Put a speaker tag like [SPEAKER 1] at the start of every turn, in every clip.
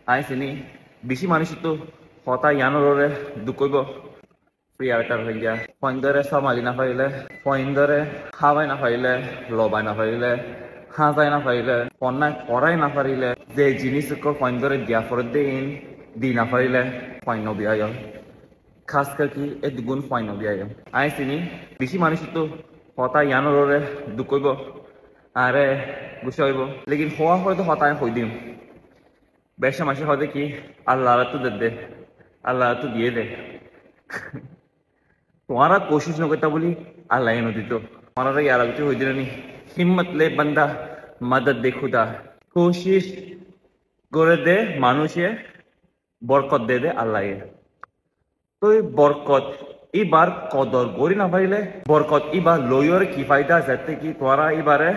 [SPEAKER 1] আইসিনি বেশি মানুষ তো হতা ইয়ানোরে দুকইব ফ্রি আর্টার হয়ে গিয়া পয়েন্টরে সামালি না পাইলে পয়েন্টরে খাবাই না পাইলে লবাই না পাইলে হাজাই না পাইলে পন্যায় করাই না পারিলে যে জিনিস পয়েন্টরে দিয়া ফরে দিন দি না পারিলে পয়েন্ট বিয়ায় খাস করে কি এই দুগুণ পয়েন্ট বিয়ায় আইসিনি বেশি মানুষ তো হতা ইয়ানোরে দুকইব আরে গুছে হইব লেকিন হওয়া হয়তো হতায় হই দিম বেশা মাসে হয়তো কি আল্লাহ তো দে আল্লাহ তো দিয়ে দে तुम्हारा कोशिश न करता बोली अल्लाह ही नदी तो तुम्हारा यार कुछ हो नहीं हिम्मत ले बंदा मदद दे खुदा कोशिश করে দে মানুষে বরকত দে দে আল্লাহ তো এই বরকত এবার কদর করি না পারিলে বরকত এবার লইয়র কি ফায়দা যাতে কি তোরা এবারে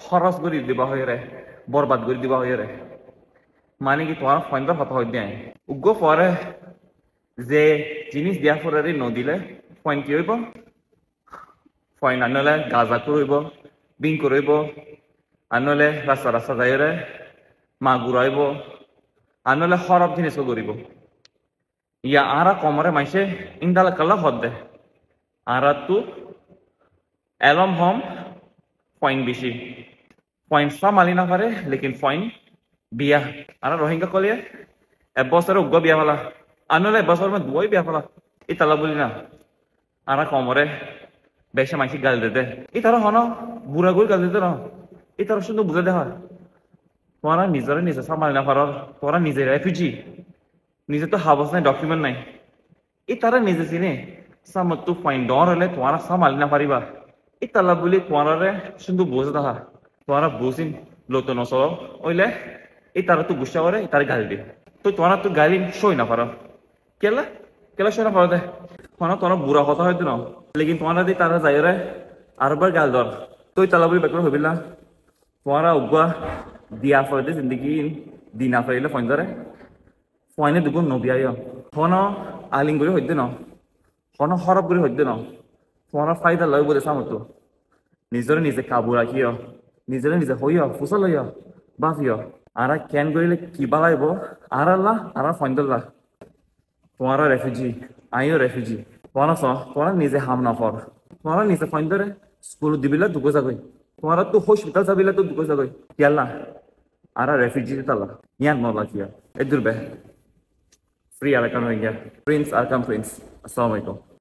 [SPEAKER 1] খরচ করে দিবা হয়ে রে বরবাদ করে দিবা হয়ে রে মানে কি তোমার ফাইন্দার কথা হয়ে দেয় উগ্র পরে যে জিনিস দিয়া পরে নদিলে ফাইন কি হইব ফাইন আনলে গাজা করইব বিং করইব আনলে রাস্তা রাস্তা যাইরে মা ঘুরাইব আনলে খরব জিনিস করিব ইয়া আরা কমরে মাইসে ইন্দাল কাল্লা হদ দে আরা তু এলম হম ফাইন বেশি ফাইন সামালি না পারে লেকিন ফাইন বিয়া আর রোহিঙ্গা কলিয়ে এবছরে উগ্র বিয়া ফেলা আনলে এবছর মধ্যে দুই বিয়া ফেলা এই তালা বলি না আর কমরে বেশা মাইসি গাল দে এই তারা হন বুড়া গুড়ি গাল দিতে না এই তারা শুধু বুঝে দেখা তোরা নিজেরা নিজে সামাল না পারো তোরা নিজে রেফিউজি নিজে তো হাবস নাই ডকুমেন্ট নাই এই তারা নিজে চিনে সামত তো ফাইন ডর হলে তোরা সামাল না পারিবা এই তালা বলি তোরা শুধু বুঝে দেখা তোরা বুঝিন লোতো নসল ওইলে এই তারা তো গুসা করে তার গাল দিয়ে তো তোরা তো গালি সই না পারো কেলা কেলা সই না পারো দে তোরা বুড়া কথা হয়তো না লেকিন তোমরা দি তারা যাই রে আরবার গাল দর তুই তালা বলি বেকর হবিল না তোমরা উগুয়া দিয়া ফলে জিন্দগি দিনা ফেলে ফইন ধরে ফয়নে দুগুণ নবিয়ায় হন আলিং করে হইতে ন হন হরব করে হইতে ন তোমরা ফায়দা লয় বলে সামতো নিজরে নিজে কাবু রাখিও নিজরে নিজে হইয় ফুসল হইয় বাফিয় আর ক্যান করিলে কি বালাইব আর আল্লাহ আর ফইন্দল্লাহ তোমরা রেফিউজি আইও রেফিউজি তোমরা নিজে হাম না পর তোমরা নিজে ফাইন ধরে স্কুল দিবিলা দুগো যাগই তোমরা তো হসপিটাল যাবিলা তো দুগো যাগই ইয়াল্লা আর রেফিউজি তালা ইয়ান নলা কিয়া এদুর বে ফ্রি আরাকান হয়ে গিয়া প্রিন্স আরকাম প্রিন্স আসসালামু আলাইকুম